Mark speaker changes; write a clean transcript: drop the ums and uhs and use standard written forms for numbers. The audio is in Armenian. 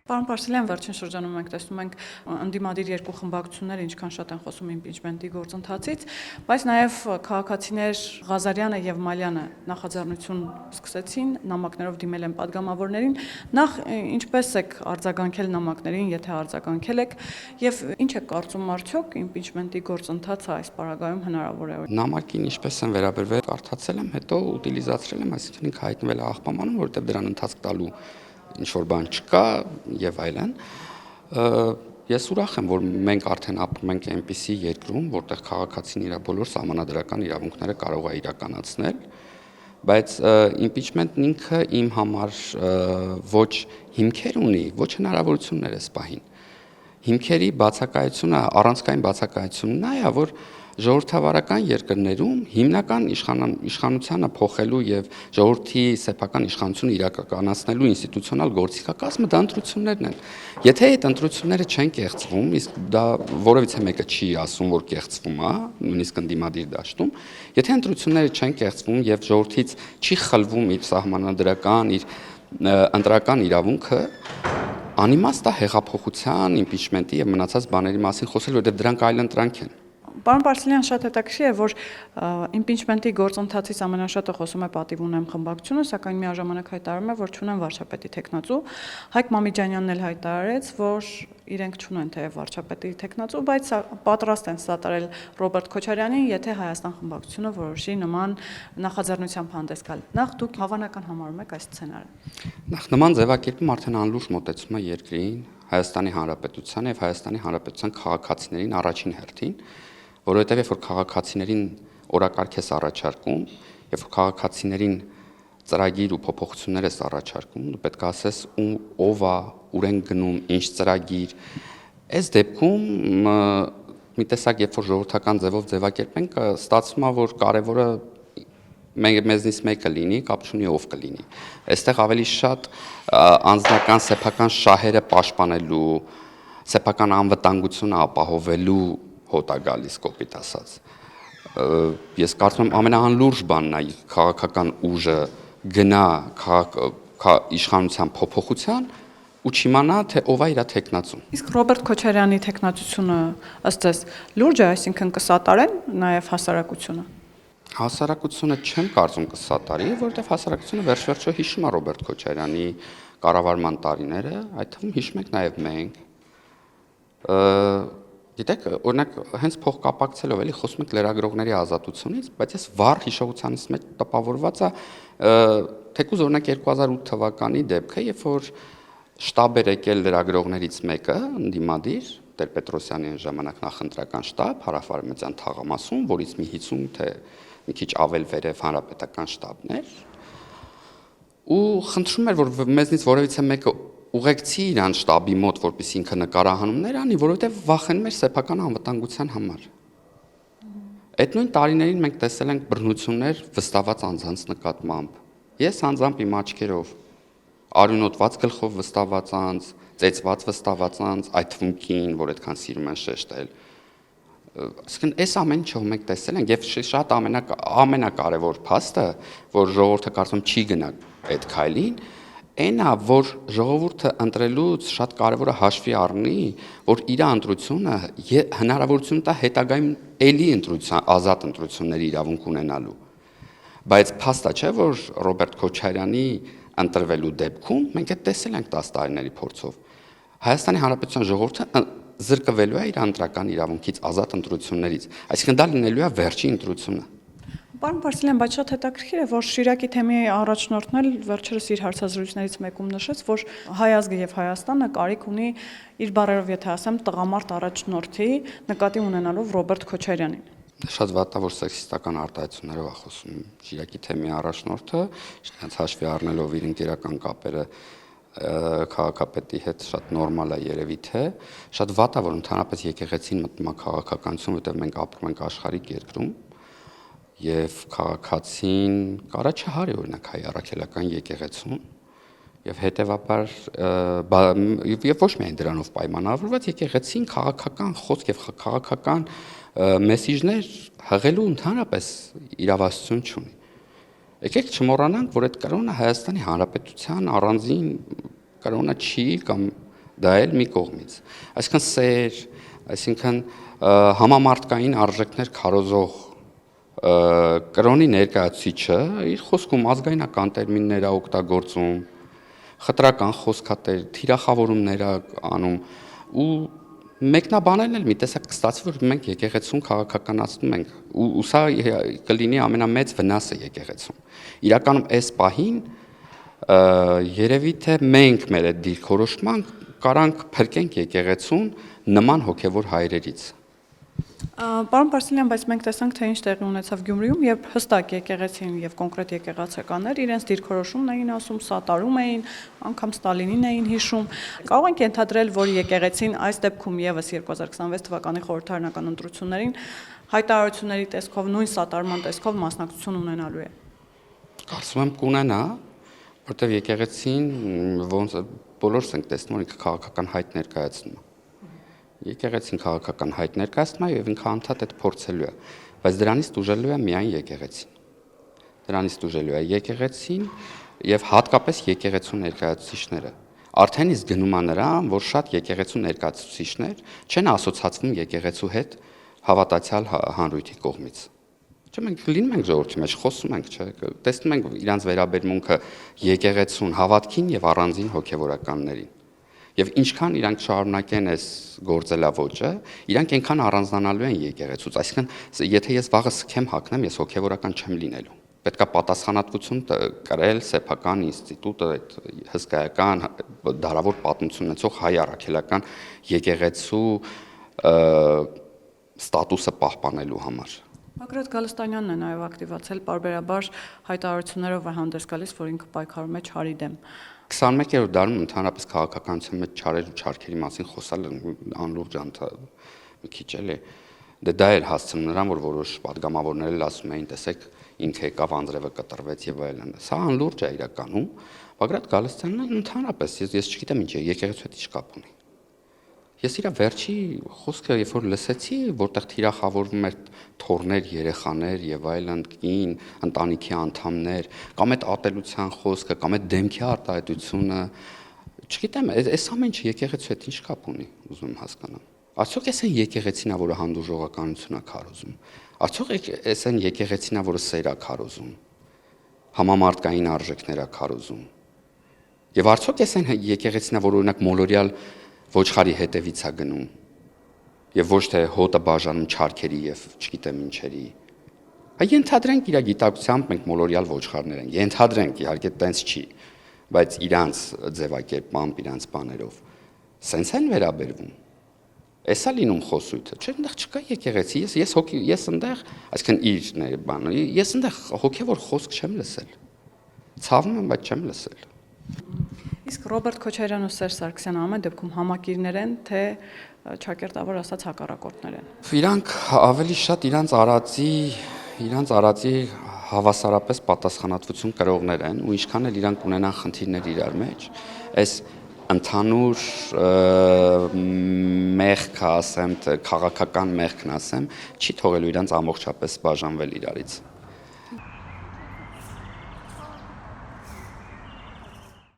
Speaker 1: Պարոն Պարսելյան, վերջին շրջանում մենք տեսնում ենք ընդդիմադիր երկու խմբակցությունները ինչքան շատ են խոսում իմպիչմենտի գործընթացից, բայց նաև քաղաքացիներ Ղազարյանը եւ Մալյանը նախաձեռնություն սկսեցին, նամակներով դիմել են падգամավորներին, նախ ինչպես եք արձագանքել նամակներին, եթե արձագանքել եք, եւ ինչ եք կարծում արդյոք իմպիչմենտի գործընթացը այս պարագայում հնարավոր է։
Speaker 2: Նամակին ինչպես են վերաբերվել, կարդացել եմ, հետո ուտիլիզացրել եմ, այսինքն ինքը հայտնվել է աղբամանում, որովհետեւ դրան ընթացք տալու ինչ որ բան չկա եւ այլն։ Ես ուրախ եմ, որ մենք արդեն ապրում ենք այնպիսի երկրում, որտեղ քաղաքացին իր բոլոր սահմանադրական իրավունքները կարող է իրականացնել, բայց impeachment-ն ինքը իմ համար ոչ հիմքեր ունի, ոչ հնարավորություններ է սպահին։ Հիմքերի բացակայությունը, առանցքային բացակայությունն է, որ ժողովրդավարական երկրներում հիմնական իշխանությանը փոխելու եւ ժողովրդի սեփական իշխանությունը իրականացնելու ինստիտուցիոնալ գործիքակազմը դա ընտրություններն են։ Եթե այդ ընտրությունները չեն կեղծվում, իսկ դա որևիցե մեկը չի ասում, որ կեղծվում է, նույնիսկ ընդդիմադիր դաշտում, եթե ընտրությունները չեն կեղծվում եւ ժողովրդից չի խլվում իր սահմանադրական, իր ընտրական իրավունքը, անիմաստ է հեղափոխության, իմպիչմենտի եւ մնացած բաների մասին խոսել, որովհետեւ դրանք այլ ընտրանք են։
Speaker 1: Պարոն Պարսելյան, շատ հետաքրքիր է, որ իմպիչմենտի գործընթացից ամենաշատը խոսում է պատիվ ունեմ խմբակցությունը, սակայն միաժամանակ հայտարարում է, որ չունեն վարչապետի թեկնածու։ Հայկ Մամիջանյանն էլ հայտարարեց, որ իրենք չունեն թեև վարչապետի թեկնածու, բայց պատրաստ են սատարել Ռոբերտ Քոչարյանին, եթե Հայաստան խմբակցությունը որոշի նման նախաձեռնությամբ հանդես գալ։ Նախ դուք հավանական համարում եք այս սցենարը։
Speaker 2: Նախ նման ձևակերպում արդեն անլուրջ մոտեցում է երկրին, Հայաստանի Հանրապետության եւ Հայաստանի Հանրապետության քաղաքացիներին առաջին հերթին, որովհետեւ երբ որ քաղաքացիներին օրակարգ ես առաջարկում, երբ որ քաղաքացիներին ծրագիր ու փոփոխություններ ես առաջարկում, դու պետք է ասես ով է, ուր են գնում, ինչ ծրագիր։ Այս դեպքում մի տեսակ երբ որ ժողովրդական ձևով ձևակերպենք, ստացվում է, որ կարևորը մեզնից մեկը լինի, կապ չունի ով կլինի։ Այստեղ ավելի շատ անձնական սեփական շահերը պաշտպանելու, սեփական անվտանգությունը ապահովելու հոտ է գալիս, կոպիտ ասած։ Ես կարծում եմ ամենաանլուրջ բանն է քաղաքական ուժը գնա իշխանության փոփոխության ու չիմանա, թե ով է իր թեկնածուն։
Speaker 1: Իսկ Ռոբերտ Քոչարյանի թեկնածությունը ըստ ձեզ լուրջ է, այսինքն կսատարեն նաև հասարակությունը։
Speaker 2: Հասարակությունը չեմ կարծում կսատարի, որովհետև հասարակությունը վերջ-վերջո հիշում է Ռոբերտ Քոչարյանի կառավարման տարիները, այդ թվում հիշում ենք նաև մենք։ Գիտեք, օրինակ, հենց փոխկապակցելով էլի խոսում ենք լրագրողների ազատությունից, բայց ես վառ հիշողությանից մեջ տպավորված է թեկուզ օրինակ 2008 թվականի դեպքը, երբ որ շտաբ էր եկել լրագրողներից մեկը, ընդդիմադիր, Տեր-Պետրոսյանի այն ժամանակ նախընտրական շտաբ, Հարավարմենյան թաղամասում, որից մի 50 թե մի քիչ ավել վերև հանրապետական շտաբն էր, ու խնդրում էր, որ մեզնից որևիցե մեկը ուղեկցի իրան շտաբի մոտ, որպեսզի ինքը նկարահանումներ անի, որովհետև վախենում էր սեփական անվտանգության համար։ Այդ նույն տարիներին մենք տեսել ենք բռնություններ վստահված անձանց նկատմամբ։ Ես անձամբ իմ աչքերով արյունոտված գլխով վստահված անձ, ծեծված վստահված անձ, այդ թվում կին, որ այդքան սիրում են շեշտել։ Այսինքն այս ամեն ինչը մենք տեսել ենք եւ շատ ամենակարևոր փաստը, որ ժողովուրդը կարծում չի գնա այդ քայլին, այն է, որ ժողովուրդը ընտրելուց շատ կարևոր է հաշվի առնի, որ իր ընտրությունը հնարավորություն տա հետագայում էլի ազատ ընտրությունների իրավունք ունենալու։ Բայց փաստը չէ, որ Ռոբերտ Քոչարյանի ընտրվելու դեպքում մենք այդ տեսել ենք 10 տարիների փորձով։ Հայաստանի Հանրապետության ժողովուրդը զրկվելու է իր ընտրական իրավունքից, ազատ ընտրություններից, այսինքն դա լինելու է վերջին ընտրությունը։
Speaker 1: Պարոն Պարսելյան, բայց շատ հետաքրքիր է, որ Շիրակի թեմի առաջնորդն էլ վերջերս իր հարցազրույցներից մեկում նշեց, որ Հայ ազգը եւ Հայաստանը կարիք ունի իր բառերով, եթե ասեմ, տղամարդ առաջնորդի, նկատի ունենալով Ռոբերտ Քոչարյանին։
Speaker 2: Շատ վատ է, որ սեքսիստական արտահայտություններով է խոսում Շիրակի թեմի առաջնորդը, իրենց հաշվի առնելով իր ընկերական կապերը քաղաքապետի հետ շատ նորմալ է երևի թե շատ վատ է, որ ընդհանրապես եկեղեցին մտնում է քաղաքականություն, որտեղ մենք ապրում ենք աշխարհիկ երկրում եւ քաղաքացին կարա չհարի օրինակ հայ առաքելական եկեղեցուն եւ հետեւաբար եւ ոչ միայն դրանով պայմանավորված եկեղեցին քաղաքական խոսք եւ քաղաքական մեսիջներ հղելու ընդհանրապես իրավասություն չունի։ Եկեք չմոռանանք, որ այդ կրոնը Հայաստանի Հանրապետության առանձին կրոնը չի կամ Դա էլ մի կողմից։ Այսինքն սեր, այսինքն համամարտկային արժեքներ քարոզող կրոնի ներկայացուցիչը իր խոսքում ազգայնական տերմիններ է օգտագործում, խտրական խոսքատեր, թիրախավորումներ է անում ու մեկնաբանելն էլ մի տեսակ կստացվի, որ մենք եկեղեցուն քաղաքականացնում ենք ու սա կլինի ամենամեծ վնասը եկեղեցուն։ Իրականում այս պահին երևի թե մենք մեր այդ դիրքորոշման կարանք փրկենք եկեղեցուն նման հոգևոր հայրերից։
Speaker 1: Պարոն Պարսելյան, բայց մենք տեսանք, թե ինչ տեղի ունեցավ Գյումրիում, երբ հստակ եկեղեցին եւ կոնկրետ եկեղեցականներ իրենց դիրքորոշումն էին ասում, սատարում էին, անգամ Ստալինին էին հիշում։ Կարող ենք ենթադրել, որ եկեղեցին այս դեպքում եւս 2026 թվականի խորհրդարանական ընտրություններին հայտարարությունների տեսքով նույն սատարման տեսքով մասնակցություն ունենալու է։
Speaker 2: Կարծում եմ կունենա, որտեղ եկեղեցին ոնց բոլորս ենք տեսնում, որ ինքը քաղաքական հայտ ներկայացնում է։ Եկեղեցին քաղաքական հայտ ներկայացնում է եւ ինքը անդադ այդ փորձելու է, բայց դրանից դուժելու է միայն եկեղեցին։ Դրանից դուժելու է եկեղեցին եւ հատկապես եկեղեցու ներկայացուցիչները։ Արդեն իսկ գնում է նրան, որ շատ եկեղեցու ներկայացուցիչներ չեն ասոցացվում եկեղեցու հետ հավատացյալ հանրույթի կողմից։ Չէ՞ մենք լինում ենք ժողովրդի մեջ, խոսում ենք, չէ՞, տեսնում ենք իրանց վերաբերմունքը եկեղեցուն, հավատքին եւ առանձին հոգեվորականներին։ Եվ ինչքան իրանք շարունակեն այս գործելավոճը, իրանք այնքան առանձնանալու են եկեղեցուց, այսինքն եթե ես վաղը սքեմ հագնեմ, ես հոգեվորական չեմ լինելու։ Պետքա պատասխանատվություն կրել սեփական ինստիտուտը, այդ հսկայական դարավոր պատմություն ունեցող հայ առաքելական եկեղեցու ստատուսը պահպանելու համար։
Speaker 1: Բագրատ Գալստանյանն է նաև ակտիվացել պարբերաբար հայտարարություններով է հանդես գալիս, որ ինքը պայքարում է չարի դեմ։
Speaker 2: 21-րդ դարում ընդհանրապես քաղաքականության մեջ չարեր ու չարքերի մասին խոսալ անլուրջ մի քիչ էլի։ Դա էլ հասցնում նրան, որ որոշ падգամավորներ էլ ասում էին, տեսեք, ինքը եկավ անձրևը կտրվեց եւ այլն։ Սա անլուրջ է իրականում։ Բագրատ Գալստյանն ընդհանրապես ես չգիտեմ ինչ է, եկեղեցու հետ ինչ կապ ունի։ Ես իր վերջի խոսքը երբ որ լսեցի, որտեղ թիրախավորվում էր թորներ, երեխաներ եւ այլն, կին, ընտանիքի անդամներ, կամ այդ ատելության խոսքը, կամ այդ դեմքի արտահայտությունը, չգիտեմ, այս ամեն ինչը եկեղեցու հետ ինչ կապ ունի, ուզում եմ հասկանամ։ Արդյոք էս այն եկեղեցին է, որը հանդուրժողականություն է քարոզում։ Արդյոք էս այն եկեղեցին է, որը սեր է քարոզում, համամարտկային արժեքներ է քարոզում։ Եվ արդյոք էս այն եկեղեցին է, որը օրինակ մոլորյալ ոչխարի հետևից է գնում եւ ոչ թե հոտը բաժանում չարքերի եւ չգիտեմ ինչերի։ Ենթադրենք իր գիտակցությամբ մենք մոլորյալ ոչխարներ ենք։ Ենթադրենք, իհարկե տենց չի, բայց իրանց ձևակերպամբ, իրանց բաներով սենց են վերաբերվում։ Էսա լինում խոսույթը, չէ՞, այնտեղ չկա եկեղեցի, ես այնտեղ, այսինքն իր բանը, ես այնտեղ հոգևոր խոսք չեմ լսել։ Ցավում եմ, բայց չեմ լսել։
Speaker 1: Իսկ Ռոբերտ Քոչարյանն ու Սերժ Սարգսյանը ամեն դեպքում համակիրներ են, թե ճակերտավոր ասած հակառակորդներ են։
Speaker 2: Իրանք ավելի շատ իրանց արածի հավասարապես պատասխանատվություն կրողներ են ու ինչքան էլ իրանք ունենան խնդիրներ իրար մեջ, այս ընդհանուր մեղքը ասեմ, քաղաքական մեղքն ասեմ, չի թողելու իրանց ամբողջապես բաժանվել իրարից։